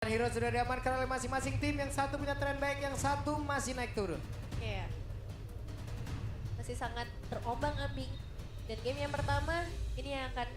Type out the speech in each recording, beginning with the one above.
Hero sudah diamankan oleh masing-masing tim, yang satu punya tren baik, yang satu masih naik turun. Iya. Masih sangat terombang-ambing. Dan game yang pertama ini yang akan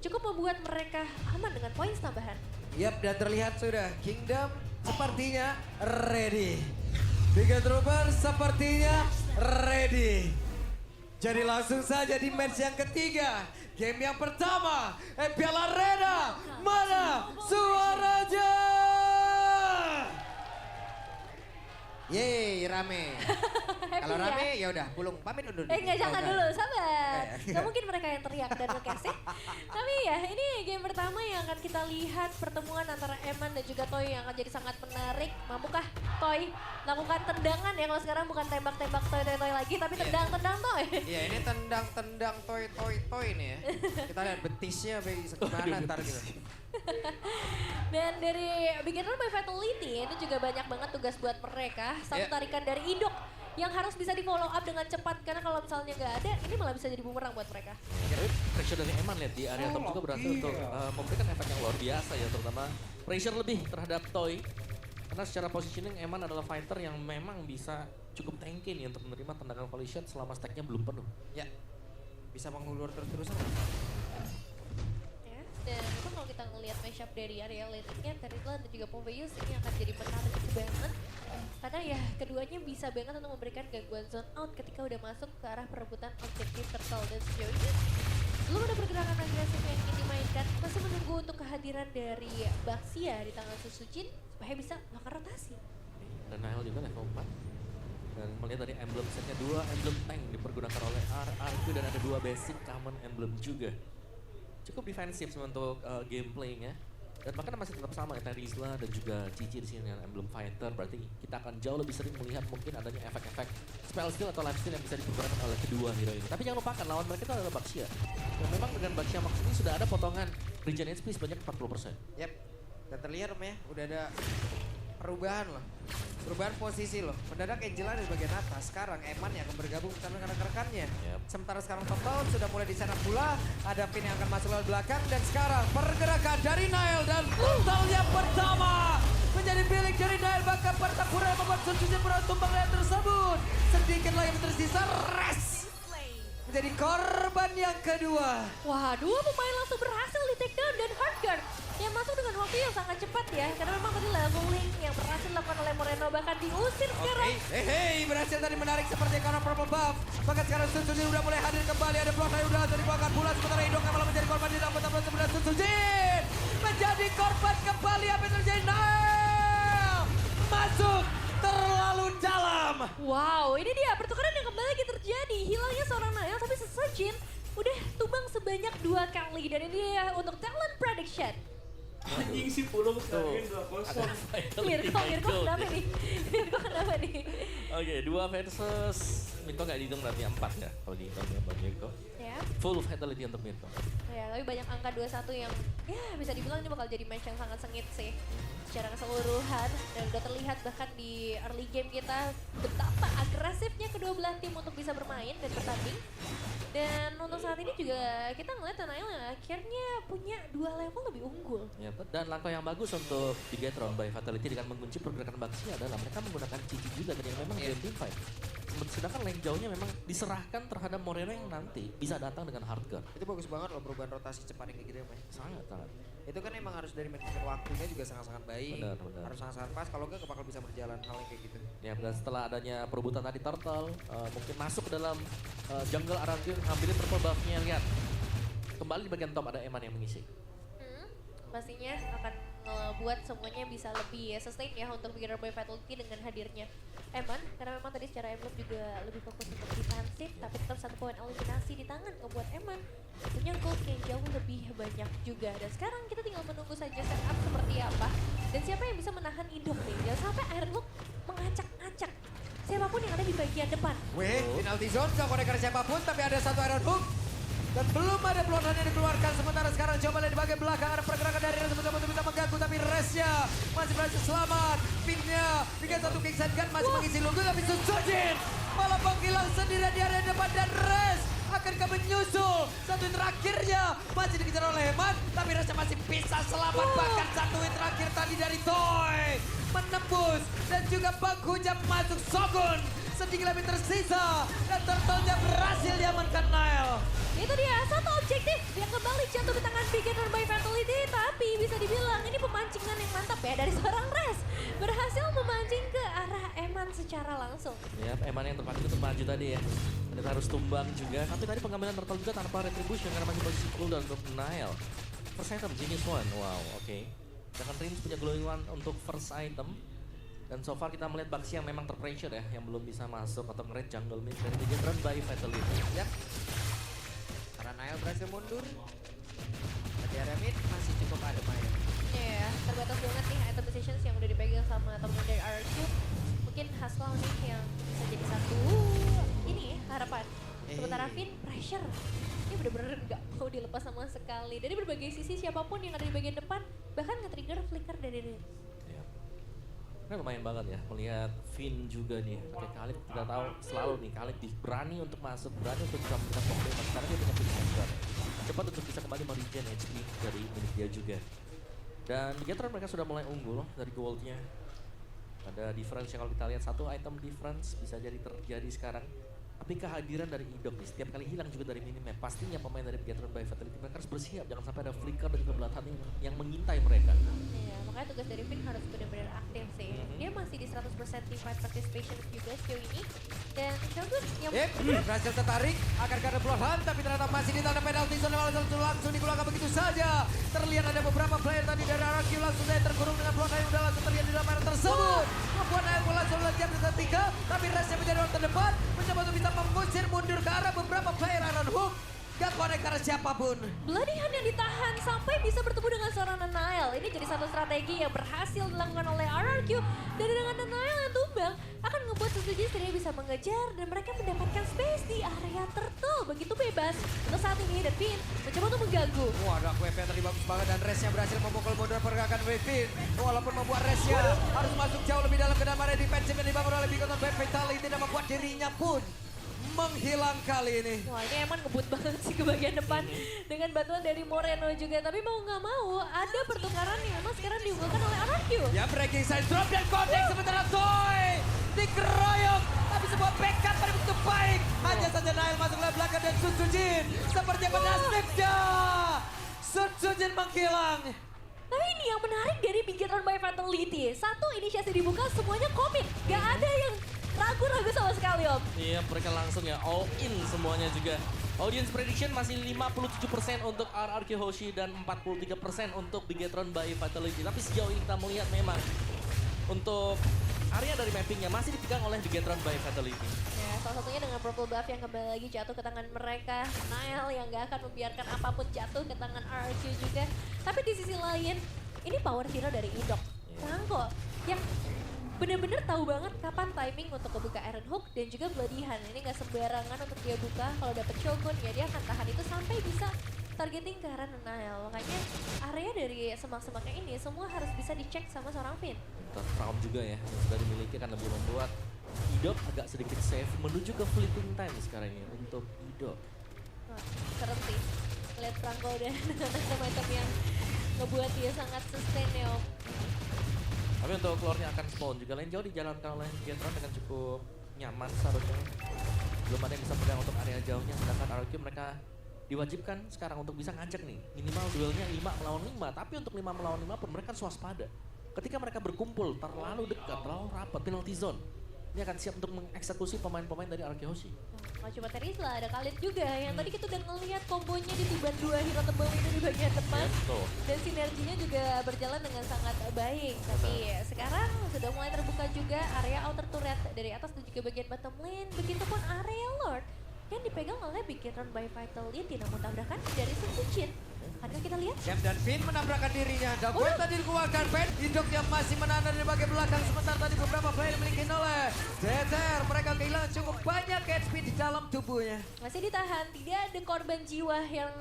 cukup membuat mereka aman dengan poin tambahan. Yap, dan terlihat sudah Kingdom sepertinya ready. Tiga Trooper sepertinya ready. Jadi langsung saja di match yang ketiga. Game yang pertama, Piala Arena, mana suaranya? Yeay, rame. Kalau ya? rame ya udah, Pulung pamit undur. Enggak, jangan dulu, sabar. Oke. Gak mungkin mereka yang teriak dan nge-cast ya. Tapi ya, ini game pertama yang akan kita lihat pertemuan antara Eman dan juga Toy yang akan jadi sangat menarik. Mampukah Toy lakukan tendangan ya, kalau sekarang bukan tembak-tembak Toy lagi, tapi tendang-tendang Toy. Iya, ini tendang-tendang toy nih ya. Kita lihat betisnya gimana ntar gitu. Dan dari Beginner by Fatality ini juga banyak banget tugas buat mereka. Satu tarikan dari Indok yang harus bisa di follow up dengan cepat. Karena kalau misalnya nggak ada, ini malah bisa jadi bumerang buat mereka. Tapi pressure dari Eman lihat di area top juga berhasil untuk memberikan efek yang luar biasa ya. Terutama pressure lebih terhadap Toy. Karena secara positioning Eman adalah fighter yang memang bisa cukup tanky nih untuk menerima tendangan volley shot selama stacknya belum penuh. Ya, bisa mengulur terus-terusan. Ya, dan itu kalau kita ngelihat mashup dari area late-nya, Teritla dan juga Pompeius ini akan jadi menarik banget. Karena ya keduanya bisa banget untuk memberikan gangguan zone out ketika udah masuk ke arah perebutan objektif Turtle. Dan sejauh ini belum ada pergerakan agresif yang ingin dimainkan. Masih menunggu untuk kehadiran dari Baxia di tangan Susujin supaya bisa melakukan rotasi. Dan Nile juga level 4. Dan melihat dari emblem setnya 2 emblem tank dipergunakan oleh RRQ dan ada 2 basic common emblem juga. Cukup defensif untuk gameplaynya. Dan bahkan masih tetap sama ya, Rizla dan juga Cici di sini dengan emblem fighter. Berarti kita akan jauh lebih sering melihat mungkin adanya efek-efek spell steal atau life steal yang bisa dipergunakan oleh kedua hero ini. Tapi jangan lupakan lawan mereka itu adalah Baxia. Dan memang dengan Baxia Max ini sudah ada potongan regen HP sebanyak 40%. Yap, dan terlihat Om ya, udah ada perubahan loh. Perubahan posisi loh. Mendadak Angela di bagian atas, sekarang Eman yang akan bergabung bersama rekan-rekannya. Yap. Sementara sekarang Total sudah mulai di sana pula, ada Pin yang akan masuk lewat belakang. Dan sekarang pergerakan dari Nile dan Total yang pertama menjadi milik dari Nile. Bahkan Pertapura yang membuat Sunjun berat tumbang layan tersebut. Sedikit lagi yang tersisa, Res menjadi korban yang kedua. Wah, dua pemain langsung berhasil di take down dan Hardguard yang masuk dengan waktu yang sangat cepat ya. Karena memang tadi leveling yang berhasil dilakukan oleh Moreno bahkan diusir sekarang. Hei, berhasil tadi menarik seperti karena purple buff. Bahkan sekarang Sunjun udah mulai hadir kembali. Ada blok yang udah dibawakan pula. Sementara Indok yang malah menjadi korban di dalam pertama sebenarnya Sunjun menjadi korban kembali. Apa yang terjadi? Nile masuk terlalu dalam. Wow, ini dia pertukaran yang kembali lagi terjadi. Hilangnya seorang Nile tapi Susujin udah tumbang sebanyak 2 kali. Dan ini dia untuk talent prediction. Anjing sih Pulung sekarang 2-0. Mirko kenapa nih? Mirko kenapa nih? Oke, 2 versus Mirko nggak dihitung berarti 4 ya kalau dihitung ya buat Mirko. Ya. Full fatality untuk Mirko. Ya, tapi banyak angka 21 yang ya bisa dibilang ini bakal jadi match yang sangat sengit sih secara keseluruhan. Dan udah terlihat bahkan di early game kita betapa agresifnya kedua belah tim untuk bisa bermain dan bertanding. Dan untuk saat ini juga kita ngeliat Nile yang akhirnya punya 2 level lebih unggul. Ya, dan langkah yang bagus untuk Bigetron by Fatality dengan mengunci pergerakan Baxia adalah mereka menggunakan Cici juga dan yang memang game team fight. Sedangkan lane jauhnya memang diserahkan terhadap Moreno yang nanti bisa datang dengan hardcore. Itu bagus banget loh perubahan rotasi cepat yang kayak gitu ya, Mas. Sangat. Itu kan emang harus dari manajemen waktunya juga sangat-sangat baik. Benar. Harus sangat-sangat pas, kalau enggak bakal bisa berjalan hal yang kayak gitu. Ya, dan setelah adanya perebutan tadi Turtle, mungkin masuk ke dalam jungle Arantium, ngambilin purple buff-nya, lihat. Kembali di bagian top ada Eman yang mengisi. Pastinya akan ngebuat semuanya bisa lebih ya sustain ya untuk Beginner by Fatality dengan hadirnya Eman. Karena memang tadi secara emblem juga lebih fokus untuk defensif, tapi tetap 1 poin eliminasi di tangan ngebuat Eman punya gold yang jauh lebih banyak juga. Dan sekarang kita tinggal menunggu saja setup seperti apa dan siapa yang bisa menahan Indok nih. Jangan sampai Ironhook mengacak-acak siapapun yang ada di bagian depan. Penalty zone gak konek siapapun, tapi ada satu Ironhook. Dan belum ada pelontaran yang dikeluarkan. Sementara sekarang coba lihat di bagian belakang ada pergerakan dari Res mencoba untuk bisa mengganggu, tapi Resnya masih berhasil selamat. Pinnya dengan satu King Sand Gun masih mengisi logo, tapi Susujin malah menghilang sendirian di area depan dan Res Akankah menyusul? Satu hit terakhirnya masih dikejar oleh Eman. Tapi Reza masih bisa selamat. Bahkan satu hit terakhir tadi dari Toy. Menembus dan juga Bang Hujam masuk Shogun. Sedikit lebih tersisa dan turtle-nya berhasil diamankan Nile. Itu dia, satu objektif yang kembali jatuh ke tangan Beginner by Fatality. Tapi bisa dibilang ini pemancingan yang mantap ya dari seorang Res. Berhasil memancing ke arah Eman secara langsung. Ya, Eman yang terpancing untuk maju tadi ya. Dan harus tumbang juga. Tapi tadi pengambilan turtle juga tanpa retribution karena masih posisi cooldown untuk Nile. First item, Genius One. Wow, oke. Sedangkan Rins punya Glowing One untuk first item. Dan so far kita melihat Baxi yang memang terpressure ya, yang belum bisa masuk atau nge-raid jungle mid dari Begin Run by Fatality. Ya. Karena Nile berhasil mundur. Di area mid masih cukup adem aja. Iya, terbatas banget nih item positions yang udah dipegang sama teman dari RRQ. Mungkin Haslaw nih yang bisa jadi satu ini harapan. Sementara Finn pressure. Ini bener-bener gak mau dilepas sama sekali. Dari berbagai sisi siapapun yang ada di bagian depan, bahkan nge-trigger flicker dari Rin. Ini lumayan banget ya, melihat Finn juga nih. Oke, Khalid kita tahu selalu nih, Khalid berani untuk masuk, berani untuk bisa memberikan pokoknya. Sekarang dia punya Finn Center. Cepat untuk bisa kembali meregen HP dari milik dia juga. Dan di Gatron mereka sudah mulai unggul dari goldnya. Ada difference yang kalau kita lihat, satu item difference bisa jadi terjadi sekarang. Tapi kehadiran dari Idok nih, setiap kali hilang juga dari minimap. Pastinya pemain dari Gatron by Fatality mereka harus bersiap, jangan sampai ada flicker dan juga belatan yang mengintai mereka. Iya, makanya tugas dari Finn harus benar-benar aktif sih. Dia masih di 100% teamfight participation juga sejauh ini. Dan Shogun yang berhasil tertarik, akan ada Bloodhound, tapi ternyata masih di tanda penalti zone langsung dikeluarkan begitu saja. Terlihat ada beberapa player tadi dari RRQ langsung saja terkurung dengan Bloodhound yang udah langsung terlihat di dalam area tersebut. Membuat Nile langsung lagi di tiga, tapi Resnya menjadi orang terdepan, mencoba untuk bisa mengusir mundur ke arah beberapa player Iron Hook. Gak connect karena siapapun. Bloody Hand yang ditahan sampai bisa bertemu dengan seorang Nile. Ini jadi satu strategi yang berhasil dilakukan oleh RRQ. Dan dengan Nile yang tumbang, akan ngebuat Suzuki sendiri bisa mengejar dan mereka mendapatkan space di area turtle. Begitu bebas untuk saat ini dan Finn mencoba untuk mengganggu. Wah, ada WP yang tadi bagus banget dan Resnya berhasil memukul mundur pergerakan Finn. Walaupun membuat Resnya harus masuk jauh lebih dalam ke dalam area defensif yang dibangun oleh Bigoton by Fatality dan membuat dirinya pun menghilang kali ini. Wah, ini emang ngebut banget sih ke bagian depan dengan bantuan dari Moreno juga. Tapi mau nggak mau ada pertukaran yang memang sekarang diunggulkan oleh RRQ. Ya, breaking side drop dan connect sementara Toy dikeroyok. Tapi sebuah backup pada begitu baik. Hanya saja Nile masuk ke belakang dan Sun Sujin seperti apa nasibnya. Sun Sujin menghilang. Tapi ini yang menarik dari Bigetron by Fatality. Satu, inisiasi dibuka semuanya komit. Gak ada yang ragu-ragu sama sekali, Om. Iya, mereka langsung ya all in semuanya juga. Audience prediction masih 57% untuk RRQ Hoshi dan 43% untuk Bigetron by Fatality. Tapi sejauh ini kita melihat memang untuk area dari mappingnya masih dipegang oleh Bigetron by Fatality. Ya, salah satunya dengan purple buff yang kembali lagi jatuh ke tangan mereka. Nile yang gak akan membiarkan apapun jatuh ke tangan RRQ juga. Tapi di sisi lain, ini power hero dari Idok. Rangko yang bener-bener tahu banget kapan timing untuk kebuka Iron Hook dan juga Bloody Hand. Ini gak sembarangan untuk dia buka. Kalau dapet Shogun ya dia akan tahan itu sampai bisa targeting ke arah Nile. Makanya area dari semak-semaknya ini semua harus bisa dicek sama seorang Finn. Traum juga ya, yang sudah dimiliki akan lebih membuat Idok agak sedikit safe menuju ke flipping time sekarang ini untuk Idok. Wah, serem sih. Lihat Franco dan item-item yang ngebuat dia sangat sustain ya, Om. Tapi untuk lore-nya akan spawn juga lain jauh dijalankan oleh Gatron dengan cukup nyaman seharusnya. Belum ada yang bisa pegang untuk area jauhnya, sedangkan RRQ mereka diwajibkan sekarang untuk bisa ngajak nih. Minimal duelnya 5 melawan 5, tapi untuk 5 melawan 5 pun mereka swaspada. Ketika mereka berkumpul terlalu dekat, terlalu rapat, penalty zone. Ini akan siap untuk mengeksekusi pemain-pemain dari RRQ Hoshi. Nggak cuma Terisla, ada Khalid juga yang tadi kita udah ngelihat kombonya di tiban dua hero tebal itu di bagian depan. Betul. Dan sinerginya juga berjalan dengan sangat baik. Tapi sekarang sudah mulai terbuka juga area outer turret dari atas dan juga bagian bottom lane. Begitupun area Lord yang dipegang oleh Bigetron by Vitality. Namun tabrakan dari Sun Sujin. Akan kita lihat. Jam dan Finn menabrakkan dirinya. Dagoet tadi dikeluarkan. Ben Indok yang masih menahan dari bagian belakang. Sementara tadi beberapa player dimiliki oleh Deter. Mereka kehilangan cukup banyak HP di dalam tubuhnya. Masih ditahan. Tidak ada korban jiwa yang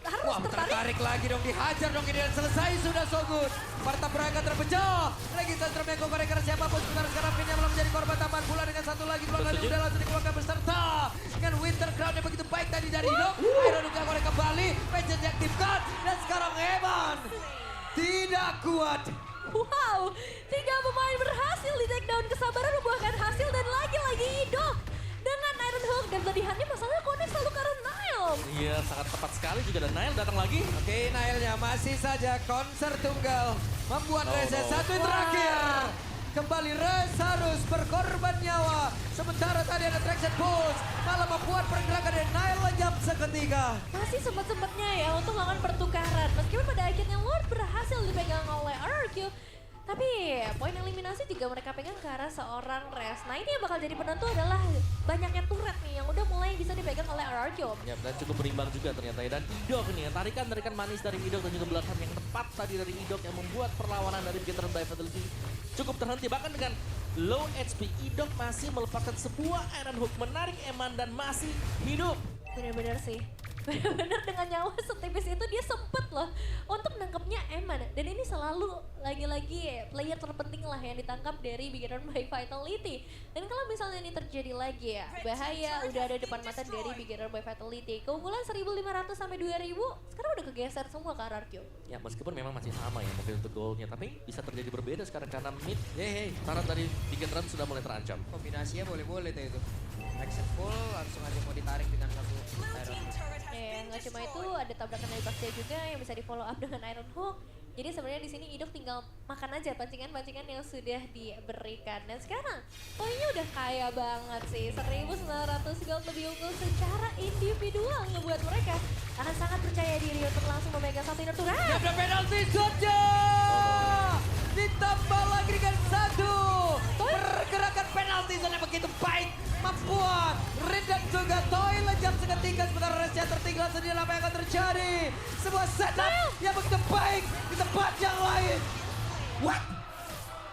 harus Wah, tertarik lagi dong. Dihajar dong ini dan selesai sudah so good. Pertabrakan terpecah. Lagi Sentrum yang kokorekan siapapun. Sementara sekarang Finn yang belum menjadi korban tambahan pula dengan satu lagi keluarga yang udah langsung dikeluarkan beserta. Dengan Winter Crown yang begitu baik tadi dari Dok. Iron Hook oleh kembali, Pancake diaktifkan. Dan sekarang Eman tidak kuat. Wow, 3 pemain berhasil di take down, kesabaran membuahkan hasil dan lagi-lagi Idok dengan Iron Hook dan pilihannya masalahnya Connect selalu karena Nile. Iya, sangat tepat sekali juga dan Nile datang lagi. Oke, Nailnya masih saja konser tunggal membuat Rez satu yang terakhir. Kembali Rez harus berkorban nyawa. Sementara tadi ada traction pulse malah membuat pergerakan dari Nile lenyap seketika. Masih sempat-sempatnya ya untuk melakukan pertukaran. Meskipun pada akhirnya Lord berhasil dipegang oleh RRQ. Tapi poin eliminasi juga mereka pegang ke arah seorang Rez. Nah ini yang bakal jadi penentu adalah banyaknya turret nih yang udah mulai bisa dipegang oleh RRQ. Ya, dan cukup berimbang juga ternyata ya. Dan Idok nih, tarikan manis dari Idok dan juga belakang yang tepat tadi dari Idok yang membuat perlawanan dari Veteran by Fatality cukup terhenti. Bahkan dengan low HP, Idok masih melepaskan sebuah Iron Hook, menarik Eman dan masih hidup. Bener-bener sih. Bener-bener dengan nyawa setipis itu dia sempet loh untuk nangkepnya Eman. Dan ini selalu lagi-lagi player terpenting lah yang ditangkap dari Beginner by Vitality. Dan kalau misalnya ini terjadi lagi ya, bahaya udah ada depan mata dari Beginner by Vitality. Keunggulan 1.500 sampai 2.000, sekarang udah kegeser semua ke RRQ. Ya meskipun memang masih sama ya mungkin untuk goalnya, tapi bisa terjadi berbeda sekarang karena mid, taran dari Veteran sudah mulai terancam. Kombinasinya boleh-boleh tuh itu. Action full langsung aja mau ditarik dengan satu Iron Hook. Nggak cuma itu, ada tabrakan dari Baxia juga yang bisa di follow up dengan Iron Hook. Jadi sebenarnya di sini Idok tinggal makan aja pancingan-pancingan yang sudah diberikan. Dan sekarang poinnya udah kaya banget sih, 1.900 gold lebih unggul secara individual ngebuat mereka akan sangat percaya diri untuk langsung memegang satu inner turret. Ada penalti shotnya! Ditambah lagi dengan satu. Pergerakan penalti zone yang begitu baik membuat Rin dan juga Toy lejam seketika sementara Resya tertinggal sendiri. Apa yang akan terjadi? Sebuah setup yang begitu baik di tempat yang lain. What?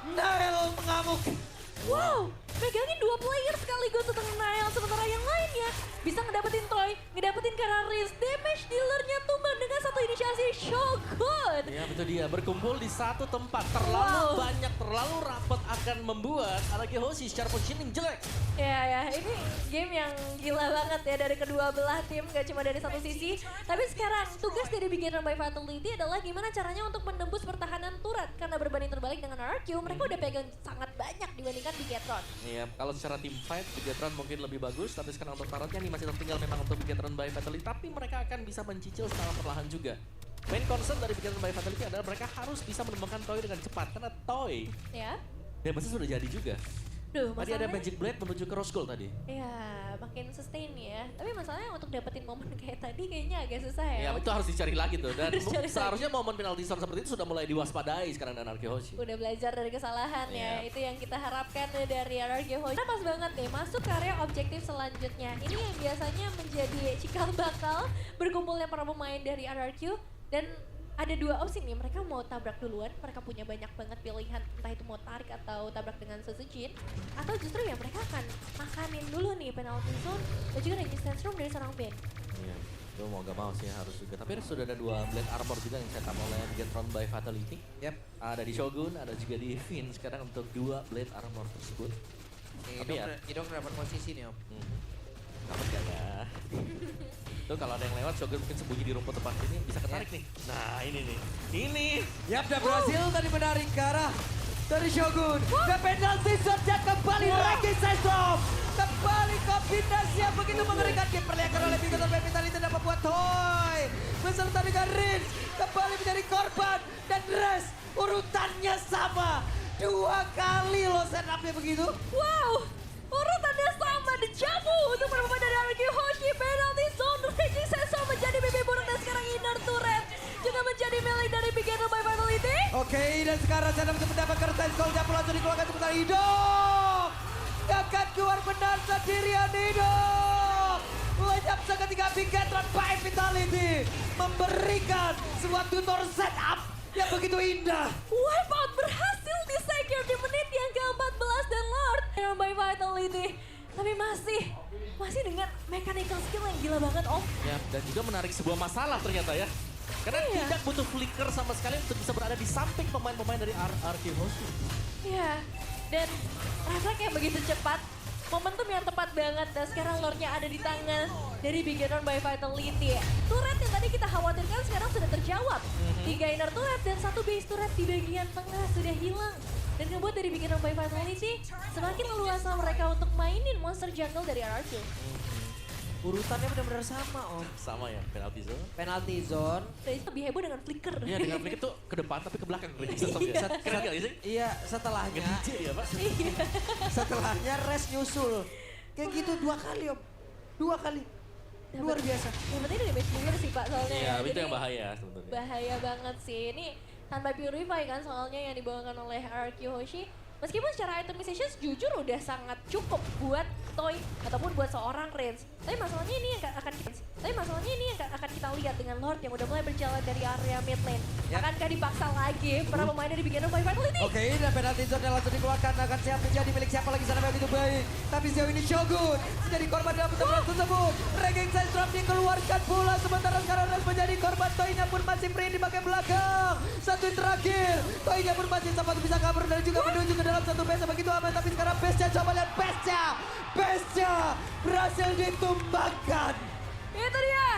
Nile mengamuk. Wow, megangin 2 player sekaligus untuk Nile, sementara yang lainnya bisa ngedapetin Toy, ngedapetin Kararis, damage dealernya tumbang dengan satu inisiasi Shogun. Ya betul dia, berkumpul di satu tempat, terlalu banyak, terlalu rapat akan membuat Araki Hoshi secara positioning jelek. Ya, ini game yang gila banget ya dari kedua belah tim, gak cuma dari satu sisi. Tapi sekarang tugas dari Beginner by Fatality adalah gimana caranya untuk menembus pertahanan turret. Karena berbanding terbalik dengan RRQ, mereka udah pegang sangat banyak dibandingkan Bigetron. Iya, kalau secara team fight, Bigetron mungkin lebih bagus, tapi sekarang untuk tarotnya ini masih tertinggal memang untuk Bigetron by Fatality, tapi mereka akan bisa mencicil secara perlahan juga. Main concern dari Bigetron by Fatality adalah mereka harus bisa menemukan Toy dengan cepat, karena Toy Ya. damage sudah jadi juga. Duh, Tadi ada masalahnya- Magic Blade menuju ke Rose Gold tadi. Ya, makin sustain ya. Tapi masalahnya untuk dapetin momen kayak tadi kayaknya agak susah ya. Ya itu harus dicari lagi tuh, dan Harus cari seharusnya momen penalti storm seperti itu sudah mulai diwaspadai sekarang dan Araki Hoshi. Udah belajar dari kesalahan ya, Iya. itu yang kita harapkan dari RRQ Hoshi. Nah, pas banget nih masuk ke area objektif selanjutnya. Ini yang biasanya menjadi cikal bakal berkumpulnya para pemain dari RRQ. Dan ada 2 opsi nih, mereka mau tabrak duluan, mereka punya banyak banget pilihan, entah itu mau tarik atau tabrak dengan Suzujin, atau justru ya mereka akan makanin dulu nih penalty zone dan juga resistance room dari seorang Ben. Iya, itu mau gak mau sih harus juga. Tapi sudah ada 2 Blade Armor juga yang setup oleh Bigetron by Fatality. Yap. Ada di Shogun, ada juga di Finn sekarang untuk 2 Blade Armor tersebut. Tapi ya, Idok dapat posisi nih om. dapat gak ya? Tuh kalau ada yang lewat, Shogun mungkin sembunyi di rumput tempat ini, bisa ketarik nih. Nah ini nih, ini. Yap, dan berhasil tadi menarik ke arah dari Shogun. Dan penalti shotnya kembali lagi Sesrom. Kembali kombinasi yang begitu mengerikan. Diperlihatkan oleh Bigetron by Fatality dapat buat Toy. Beserta dengan Rin kembali menjadi korban. Dan Rez urutannya sama. 2 kali loh setupnya begitu. Wow, urutannya sama, dejavu untuk para pemain dari RRQ Hoshi. Penalty zone, Raging Sensor menjadi bebek burung dan sekarang inner turret juga menjadi milik dari Beginner by Fatality. Oke, dan sekarang saya untuk mendapatkan Retain Gold yang langsung dikeluarkan sebentar. Idok akan keluar benar sendirian Idok. Lenyap seketika Bigetron by Fatality memberikan sebuah tutor setup yang begitu indah. Wipeout berhasil di-secure di menit yang ke-14 dan Lord Beginner by Fatality. Tapi masih dengan mechanical skill yang gila banget om. Ya, dan juga menarik sebuah masalah ternyata ya. Karena Iya. tidak butuh flicker sama sekali untuk bisa berada di samping pemain-pemain dari RRQ Hoshi. Ya, Dan refleks yang begitu cepat, momentum yang tepat banget. Dan sekarang lore-nya ada di tangan dari Beginner by Vitality. Turret yang tadi kita khawatirkan sekarang sudah terjawab. 3 inner turret dan 1 base turret di bagian tengah sudah hilang. Dan ngebuat dari Beginner by Vitality semakin leluasa mereka untuk mainin monster jungle dari RRQ. Urutannya benar-benar sama Om. Sama ya, penalty zone. Penalty zone. Dan itu lebih heboh dengan flicker. Iya, dengan flick itu ke depan tapi ke belakang. Keren gak sih? Iya, setelahnya. Nge-DJ ya Pak? Setelahnya res nyusul. Kayak gitu 2 kali Om. 2 kali. Luar biasa. Yang penting ada damage clear sih Pak soalnya. Iya, ya. itu Jadi, yang bahaya sebetulnya. bahaya banget sih. Ini tanpa purify kan soalnya yang dibawakan oleh RQ Hoshi. Meskipun secara itemization jujur udah sangat cukup buat Toy ataupun buat seorang Reigns. Tapi masalahnya ini yang akan kita lihat dengan Lord yang udah mulai berjalan dari area mid lane. Ya. Akankah dipaksa lagi para pemain dari Beginner by Vitality? Oke, dan penalty zone yang langsung dikeluarkan akan siap menjadi milik siapa lagi sana begitu baik. Tapi sejauh ini Shogun menjadi korban dalam pertempuran tersebut. Ranking side drop dikeluarkan pula sementara sekarang Res menjadi korban. Toynya pun masih free di bagian belakang. Satu yang terakhir. Toynya pun masih sempat bisa kabur dan juga menuju ke dalam satu base begitu aman. Tapi sekarang base-nya coba lihat base-nya berhasil ditumbangkan. Itu dia